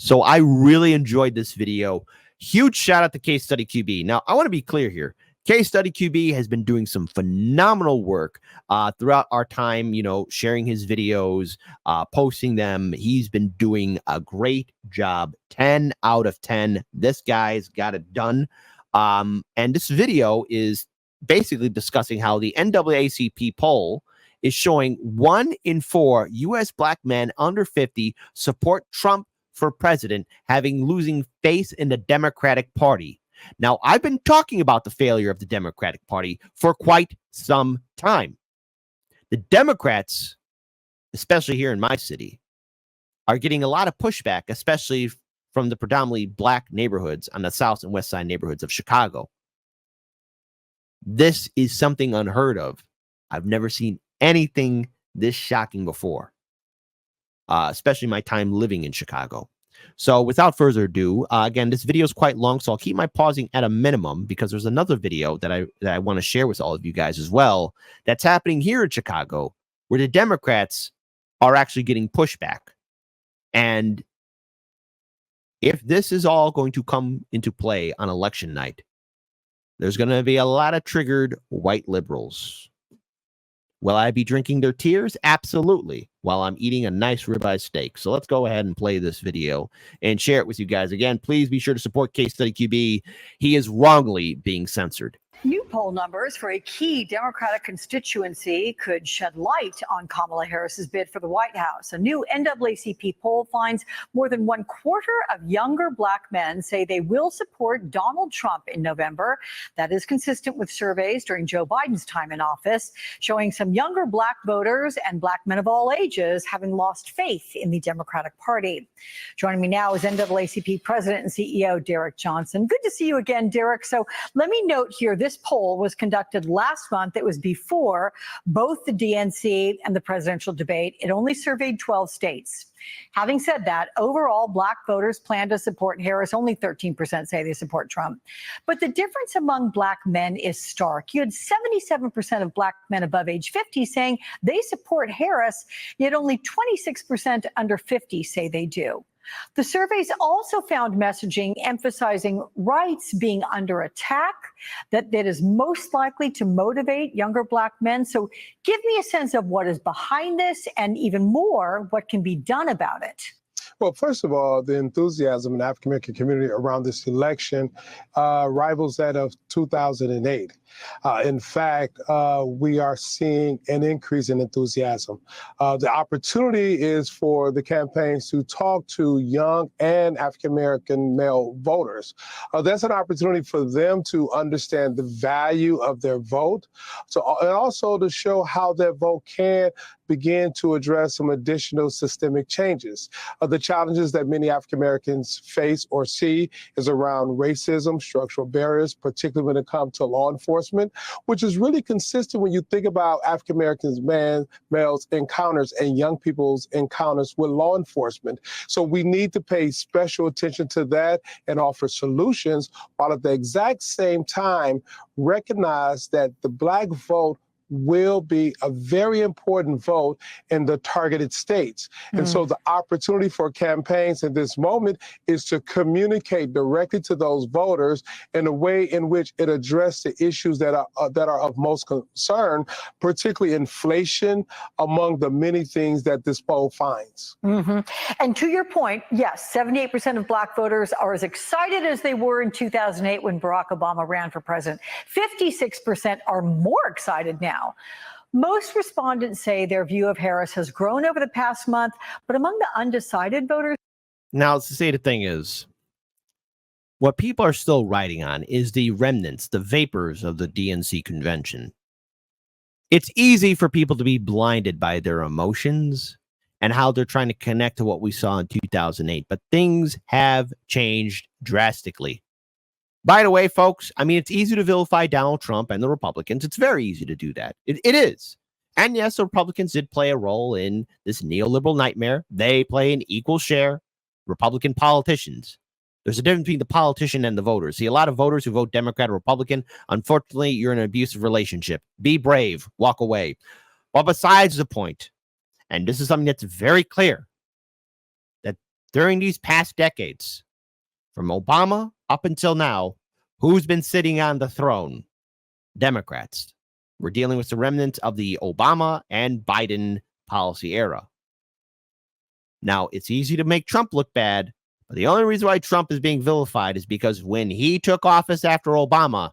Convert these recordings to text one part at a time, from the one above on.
So I really enjoyed this video. Huge shout out to Case Study QB. Now, I want to be clear here. Case Study QB has been doing some phenomenal work throughout our time, sharing his videos, posting them. He's been doing a great job. 10 out of 10. This guy's got it done. And this video is basically discussing how the NAACP poll is showing 1 in 4 U.S. black men under 50 support Trump for president, having losing faith in the Democratic Party. Now, I've been talking about the failure of the Democratic Party for quite some time. The Democrats, especially here in my city, are getting a lot of pushback, especially from the predominantly black neighborhoods on the south and west side neighborhoods of Chicago. This is something unheard of. I've never seen anything this shocking before. Especially my time living in Chicago. So without further ado, again, this video is quite long, so I'll keep my pausing at a minimum because there's another video that I want to share with all of you guys as well that's happening here in Chicago where the Democrats are actually getting pushback. And if this is all going to come into play on election night, there's going to be a lot of triggered white liberals. Will I be drinking their tears? Absolutely. While I'm eating a nice ribeye steak. So let's go ahead and play this video and share it with you guys. Again, please be sure to support Case Study QB. He is wrongly being censored. New poll numbers for a key Democratic constituency could shed light on Kamala Harris's bid for the White House. A new NAACP poll finds more than 1/4 of younger black men say they will support Donald Trump in November. That is consistent with surveys during Joe Biden's time in office, showing some younger black voters and black men of all ages having lost faith in the Democratic Party. Joining me now is NAACP President and CEO Derek Johnson. Good to see you again, Derek. So let me note here, this poll was conducted last month. It was before both the DNC and the presidential debate. It only surveyed 12 states. Having said that, overall, black voters plan to support Harris. Only 13% say they support Trump. But the difference among black men is stark. You had 77% of black men above age 50 saying they support Harris, yet only 26% under 50 say they do. The surveys also found messaging emphasizing rights being under attack, that is most likely to motivate younger black men. So give me a sense of what is behind this and even more, what can be done about it. Well, first of all, the enthusiasm in the African-American community around this election rivals that of 2008. In fact, we are seeing an increase in enthusiasm. The opportunity is for the campaigns to talk to young and African-American male voters. That's an opportunity for them to understand the value of their vote, and also to show how their vote can begin to address some additional systemic changes. The challenges that many African Americans face or see is around racism, structural barriers, particularly when it comes to law enforcement, which is really consistent when you think about African Americans, males encounters and young people's encounters with law enforcement. So we need to pay special attention to that and offer solutions, while at the exact same time recognize that the black vote will be a very important vote in the targeted states. And so the opportunity for campaigns in this moment is to communicate directly to those voters in a way in which it addresses the issues that are of most concern, particularly inflation, among the many things that this poll finds. And to your point, yes, 78% of black voters are as excited as they were in 2008 when Barack Obama ran for president. 56% are more excited now. Most respondents say their view of Harris has grown over the past month, but among the undecided voters. Now, to say the thing is, what people are still riding on is the remnants, the vapors of the DNC convention. It's easy for people to be blinded by their emotions and how they're trying to connect to what we saw in 2008, but things have changed drastically. By the way, folks, I mean, it's easy to vilify Donald Trump and the Republicans. It's very easy to do that. It is. And yes, the Republicans did play a role in this neoliberal nightmare. They play an equal share. Republican politicians. There's a difference between the politician and the voters. See, a lot of voters who vote Democrat or Republican, unfortunately, you're in an abusive relationship. Be brave. Walk away. But besides the point, and this is something that's very clear, that during these past decades, from Obama up until now, who's been sitting on the throne? Democrats. We're dealing with the remnants of the Obama and Biden policy era. Now, it's easy to make Trump look bad, but the only reason why Trump is being vilified is because when he took office after Obama,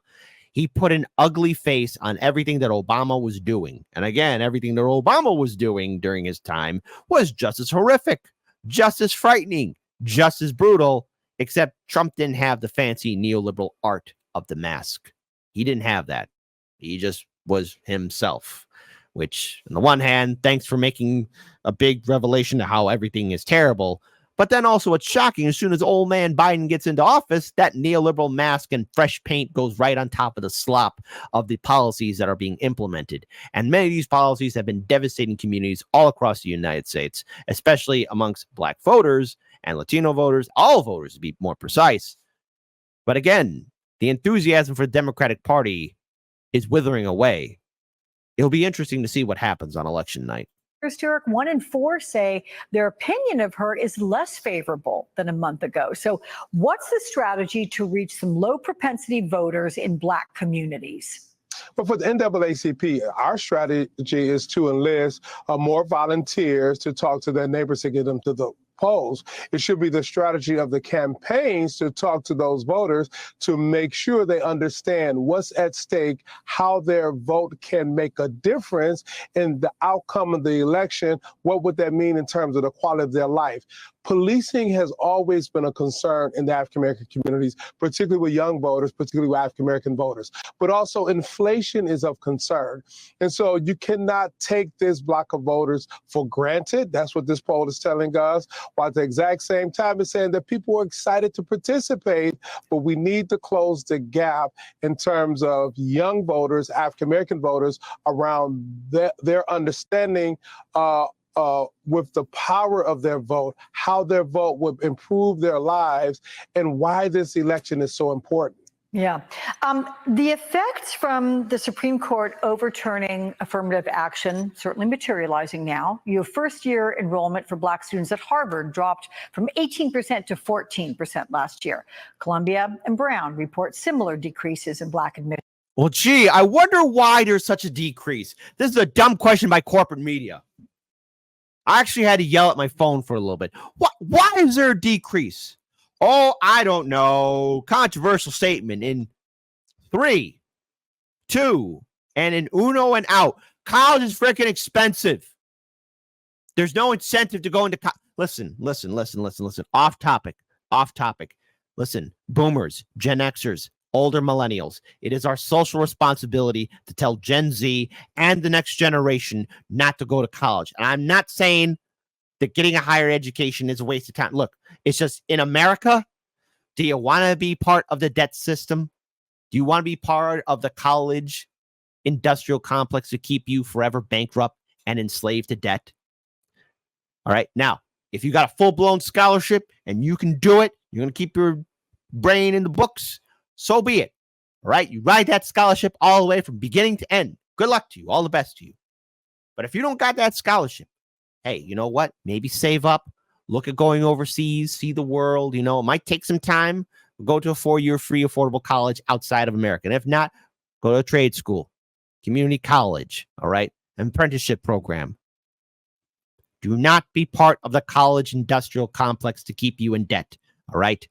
he put an ugly face on everything that Obama was doing. And again, everything that Obama was doing during his time was just as horrific, just as frightening, just as brutal, except Trump didn't have the fancy neoliberal art of the mask. He didn't have that. He just was himself, which on the one hand, thanks for making a big revelation to how everything is terrible. But then also it's shocking, as soon as old man Biden gets into office, that neoliberal mask and fresh paint goes right on top of the slop of the policies that are being implemented. And many of these policies have been devastating communities all across the United States, especially amongst Black voters and Latino voters, all voters to be more precise. But again, the enthusiasm for the Democratic Party is withering away. It'll be interesting to see what happens on election night. Rhetoric, 1 in 4 say their opinion of her is less favorable than a month ago. So what's the strategy to reach some low propensity voters in Black communities? But for the NAACP, our strategy is to enlist more volunteers to talk to their neighbors to get them to the polls. It should be the strategy of the campaigns to talk to those voters to make sure they understand what's at stake, how their vote can make a difference in the outcome of the election. What would that mean in terms of the quality of their life? Policing has always been a concern in the African-American communities, particularly with young voters, particularly with African-American voters. But also inflation is of concern. And so you cannot take this block of voters for granted. That's what this poll is telling us. While at the exact same time, it's saying that people are excited to participate, but we need to close the gap in terms of young voters, African-American voters, around their understanding with the power of their vote, how their vote would improve their lives, and why this election is so important. Yeah. The effects from the Supreme Court overturning affirmative action certainly materializing now. Your first-year enrollment for Black students at Harvard dropped from 18% to 14% last year. Columbia and Brown report similar decreases in Black admission. Well, gee, I wonder why there's such a decrease. This is a dumb question by corporate media. I actually had to yell at my phone for a little bit. Why is there a decrease? Oh, I don't know. Controversial statement in 3, 2, and in uno and out. College is freaking expensive. There's no incentive to go into college. Listen. Off topic. Listen, boomers, Gen Xers, older millennials. It is our social responsibility to tell Gen Z and the next generation not to go to college. And I'm not saying that getting a higher education is a waste of time. Look, it's just in America, do you want to be part of the debt system? Do you want to be part of the college industrial complex to keep you forever bankrupt and enslaved to debt? All right. Now, if you got a full-blown scholarship and you can do it, you're going to keep your brain in the books, so be it. All right. You ride that scholarship all the way from beginning to end. Good luck to you. All the best to you. But if you don't got that scholarship, hey, you know what? Maybe save up, look at going overseas, see the world. You know, it might take some time. Go to a 4-year free affordable college outside of America. And if not, go to a trade school, community college, all right? An apprenticeship program. Do not be part of the college industrial complex to keep you in debt, all right?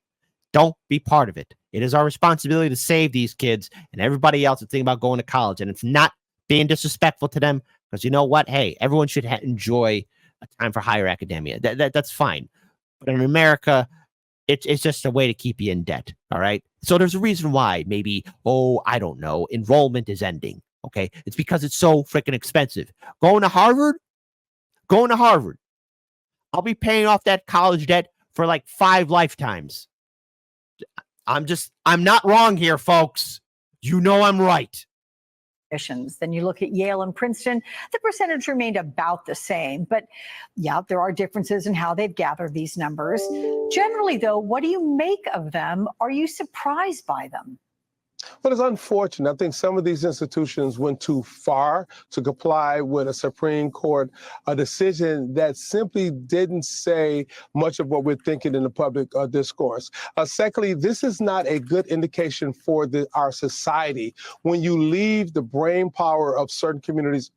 Don't be part of it. It is our responsibility to save these kids and everybody else that's thinking about going to college. And it's not being disrespectful to them, because you know what? Hey, everyone should enjoy a time for higher academia. That's fine. But in America, it's just a way to keep you in debt. All right. So there's a reason why maybe, I don't know, enrollment is ending. Okay. It's because it's so freaking expensive. Going to Harvard. I'll be paying off that college debt for like 5 lifetimes. I'm not wrong here, folks. You know I'm right. Then you look at Yale and Princeton, the percentage remained about the same. But yeah, there are differences in how they've gathered these numbers. Generally, though, what do you make of them? Are you surprised by them? But it's unfortunate. I think some of these institutions went too far to comply with a Supreme Court decision that simply didn't say much of what we're thinking in the public discourse. Secondly, this is not a good indication for our society. When you leave the brain power of certain communities,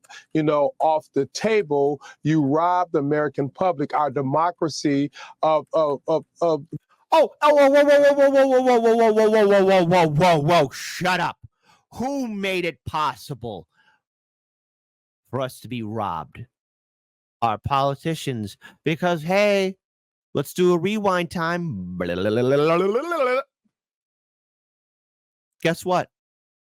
off the table, you rob the American public, our democracy of Oh, whoa, whoa, whoa, whoa, whoa, whoa, whoa, whoa, whoa, whoa, whoa, whoa, whoa, whoa, whoa, shut up. Who made it possible for us to be robbed? Our politicians. Because, hey, let's do a rewind time. Guess what?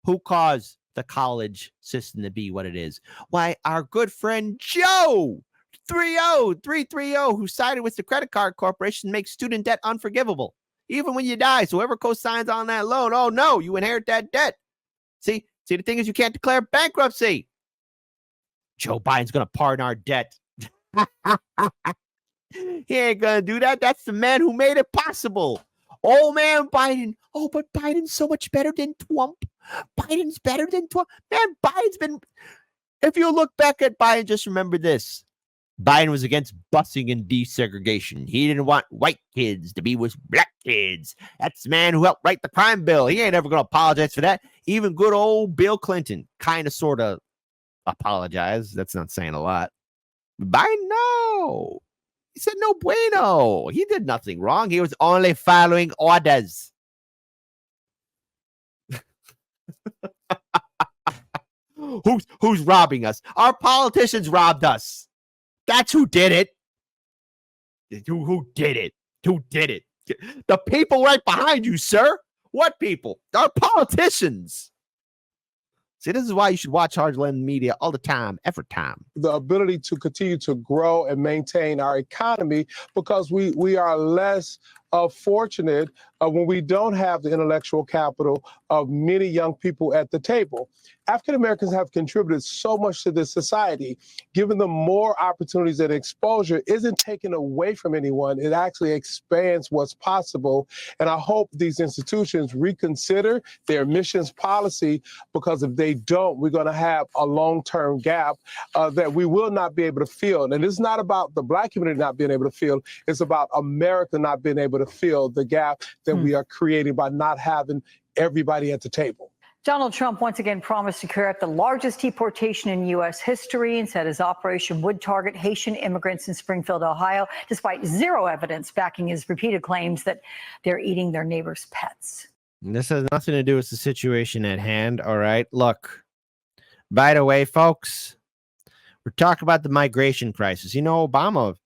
Who caused the college system to be what it is? Why, our good friend Joe 330, who sided with the credit card corporation, makes student debt unforgivable, even when you die. So whoever co-signs on that loan, oh no, you inherit that debt. See, the thing is, you can't declare bankruptcy. Joe Biden's gonna pardon our debt. He ain't gonna do that. That's the man who made it possible. Oh man, Biden. Oh, but Biden's so much better than Trump. Biden's better than Trump. Man, Biden's been. If you look back at Biden, just remember this. Biden was against busing and desegregation. He didn't want white kids to be with black kids. That's the man who helped write the crime bill. He ain't ever going to apologize for that. Even good old Bill Clinton kind of sort of apologized. That's not saying a lot. Biden, no. He said no bueno. He did nothing wrong. He was only following orders. Who's robbing us? Our politicians robbed us. That's who did it. Who did it? Who did it? The people right behind you, sir. What people? Our politicians. See, this is why you should watch Heartland Media all the time, every time. The ability to continue to grow and maintain our economy, because we are less fortunate when we don't have the intellectual capital of many young people at the table. African Americans have contributed so much to this society. Giving them more opportunities and exposure isn't taken away from anyone. It actually expands what's possible. And I hope these institutions reconsider their admissions policy, because if they don't, we're going to have a long-term gap that we will not be able to fill. And it's not about the Black community not being able to fill. It's about America not being able to fill the gap that we are creating by not having everybody at the table. Donald Trump once again promised to carry out the largest deportation in U.S. history and said his operation would target Haitian immigrants in Springfield, Ohio, despite zero evidence backing his repeated claims that they're eating their neighbors' pets. This has nothing to do with the situation at hand, all right? Look, by the way, folks, we're talking about the migration crisis. Obama,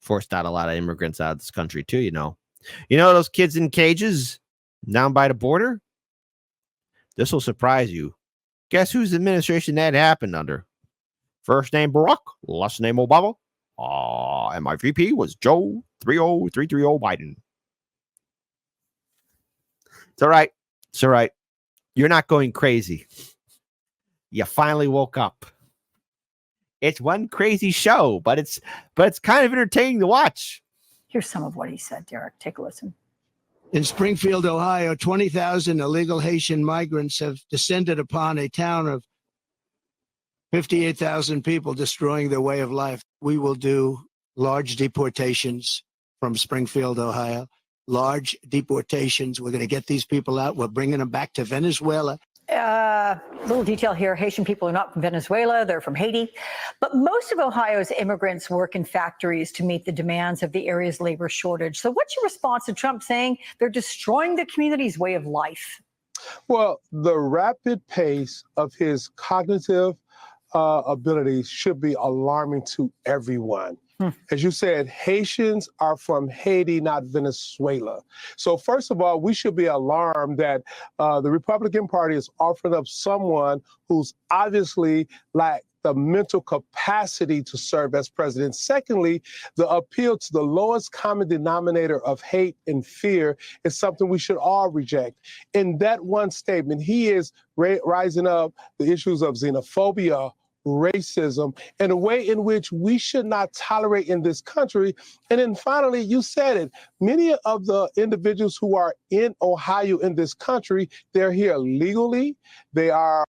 forced out a lot of immigrants out of this country too, those kids in cages down by the border? This will surprise you. Guess whose administration that happened under? First name Barack, last name Obama. And my VP was Joe 30330 Biden. It's all right. It's all right. You're not going crazy. You finally woke up. It's one crazy show, but it's kind of entertaining to watch. Here's some of what he said, Derek. Take a listen. In Springfield, Ohio, 20,000 illegal Haitian migrants have descended upon a town of 58,000 people, destroying their way of life. We will do large deportations from Springfield, Ohio. Large deportations. We're going to get these people out. We're bringing them back to Venezuela. Little detail here. Haitian people are not from Venezuela. They're from Haiti. But most of Ohio's immigrants work in factories to meet the demands of the area's labor shortage. So what's your response to Trump saying they're destroying the community's way of life? Well, the rapid pace of his cognitive abilities should be alarming to everyone. As you said, Haitians are from Haiti, not Venezuela. So first of all, we should be alarmed that the Republican Party is offering up someone who's obviously lacked the mental capacity to serve as president. Secondly, the appeal to the lowest common denominator of hate and fear is something we should all reject. In that one statement, he is rising up the issues of xenophobia, racism, and a way in which we should not tolerate in this country. And then finally, you said it, many of the individuals who are in Ohio in this country, they're here legally. They are.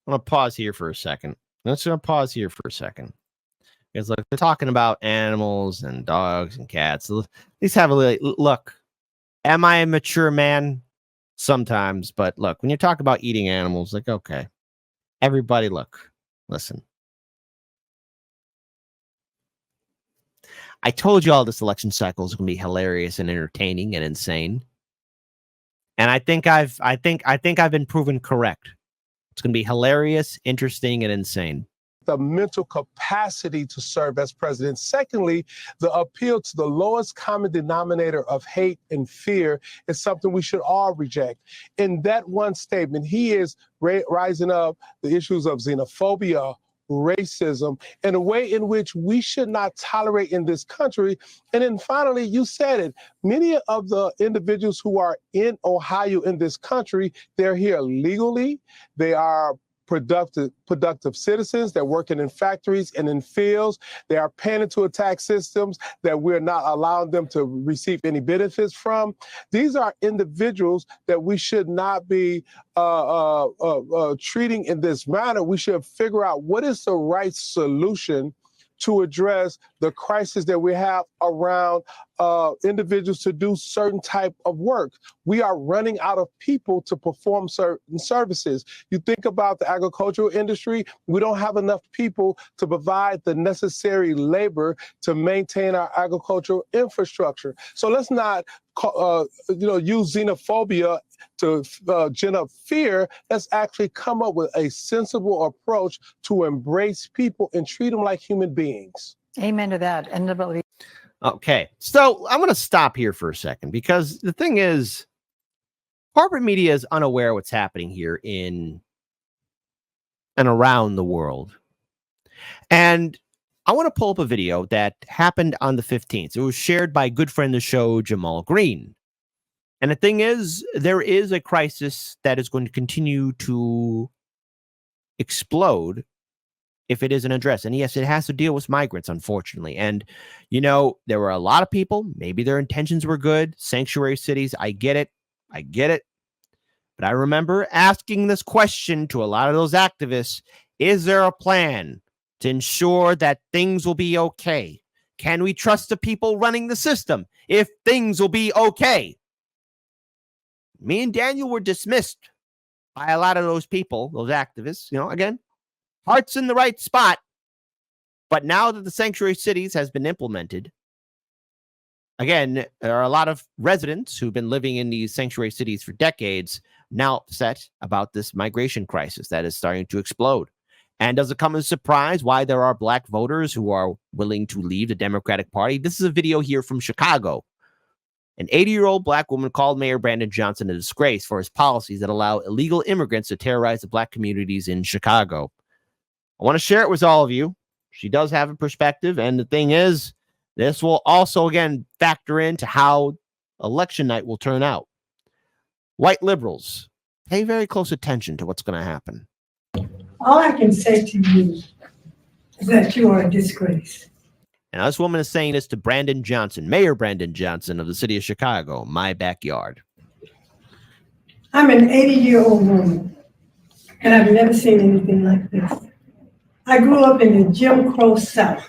I'm going to pause here for a second. Let's pause here for a second. Because look, they're talking about animals and dogs and cats. Let's have a look. Am I a mature man? Sometimes, but look, when you talk about eating animals, like, okay, everybody look, listen. I told you all this election cycle is going to be hilarious and entertaining and insane. And I think I've been proven correct. It's going to be hilarious, interesting, and insane. The mental capacity to serve as president. Secondly, the appeal to the lowest common denominator of hate and fear is something we should all reject. In that one statement, he is rising up the issues of xenophobia, racism, in a way in which we should not tolerate in this country. And then finally, you said it, many of the individuals who are in Ohio in this country, they're here legally. They are productive citizens. They're working in factories and in fields. They are paying into tax systems that we're not allowing them to receive any benefits from. These are individuals that we should not be treating in this manner. We should figure out what is the right solution to address the crisis that we have around individuals to do certain type of work. We are running out of people to perform certain services. You think about the agricultural industry, we don't have enough people to provide the necessary labor to maintain our agricultural infrastructure. So let's not use xenophobia to gin up fear. Let's actually come up with a sensible approach to embrace people and treat them like human beings. Amen to that. Okay, so I'm going to stop here for a second, because the thing is, corporate media is unaware of what's happening here in and around the world. And I want to pull up a video that happened on the 15th. It was shared by a good friend of the show, Jamal Green. And the thing is, there is a crisis that is going to continue to explode if it isn't addressed. And yes, it has to deal with migrants, unfortunately. And, there were a lot of people, maybe their intentions were good, sanctuary cities. I get it. But I remember asking this question to a lot of those activists. Is there a plan to ensure that things will be okay? Can we trust the people running the system if things will be okay? Me and Daniel were dismissed by a lot of those people, those activists, again, heart's in the right spot. But now that the sanctuary cities has been implemented, again, there are a lot of residents who've been living in these sanctuary cities for decades now upset about this migration crisis that is starting to explode. And does it come as a surprise why there are black voters who are willing to leave the Democratic Party? This is a video here from Chicago. An 80-year-old black woman called Mayor Brandon Johnson a disgrace for his policies that allow illegal immigrants to terrorize the black communities in Chicago. I want to share it with all of you. She does have a perspective. And the thing is, this will also, again, factor into how election night will turn out. White liberals, pay very close attention to what's going to happen. All I can say to you is that you are a disgrace. And this woman is saying this to Brandon Johnson, Mayor Brandon Johnson of the city of Chicago, my backyard. I'm an 80-year-old woman, and I've never seen anything like this. I grew up in the Jim Crow South,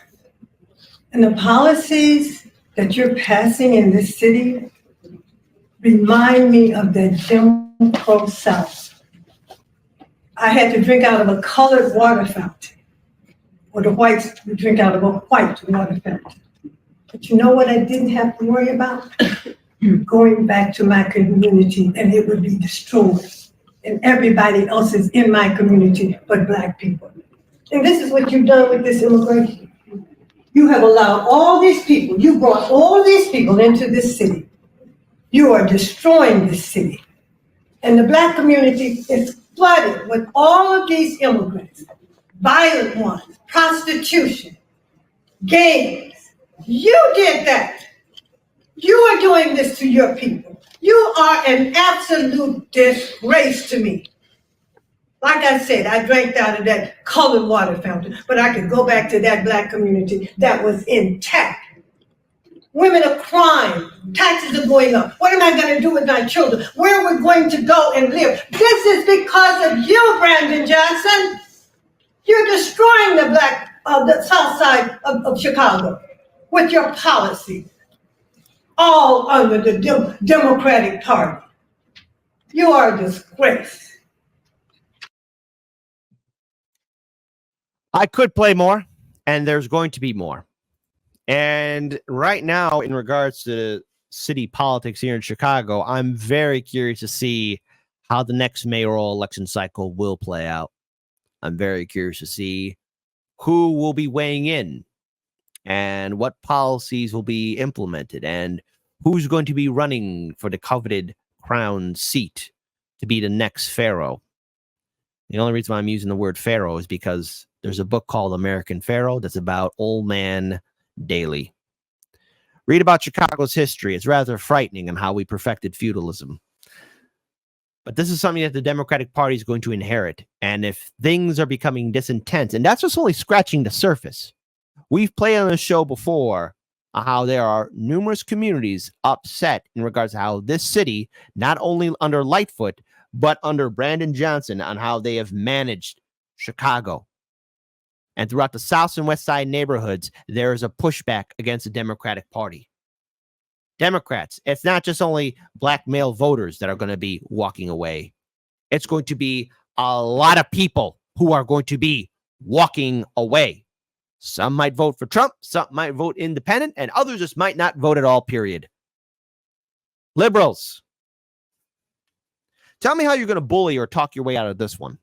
and the policies that you're passing in this city remind me of the Jim Crow South. I had to drink out of a colored water fountain, or the whites would drink out of a white water fountain. But you know what I didn't have to worry about? Going back to my community, and it would be destroyed. And everybody else is in my community but Black people. And this is what you've done with this immigration. You have allowed all these people, you brought all these people into this city. You are destroying this city. And the Black community is flooded with all of these immigrants, violent ones, prostitution, gangs. You did that. You are doing this to your people. You are an absolute disgrace to me. Like I said, I drank out of that colored water fountain, but I could go back to that black community that was intact. Women are crying. Taxes are going up. What am I going to do with my children? Where are we going to go and live? This is because of you, Brandon Johnson. You're destroying the south side of Chicago with your policy, all under the Democratic Party. You are a disgrace. I could play more, and there's going to be more. And right now, in regards to city politics here in Chicago, I'm very curious to see how the next mayoral election cycle will play out. I'm very curious to see who will be weighing in and what policies will be implemented and who's going to be running for the coveted crown seat to be the next pharaoh. The only reason why I'm using the word pharaoh is because there's a book called American Pharaoh that's about Old Man Daly. Read about Chicago's history. It's rather frightening on how we perfected feudalism. But this is something that the Democratic Party is going to inherit. And if things are becoming this intense, and that's just only scratching the surface. We've played on the show before how there are numerous communities upset in regards to how this city, not only under Lightfoot, but under Brandon Johnson, on how they have managed Chicago. And throughout the South and West Side neighborhoods, there is a pushback against the Democratic Party. Democrats, it's not just only black male voters that are going to be walking away. It's going to be a lot of people who are going to be walking away. Some might vote for Trump, some might vote independent, and others just might not vote at all, period. Liberals, tell me how you're going to bully or talk your way out of this one.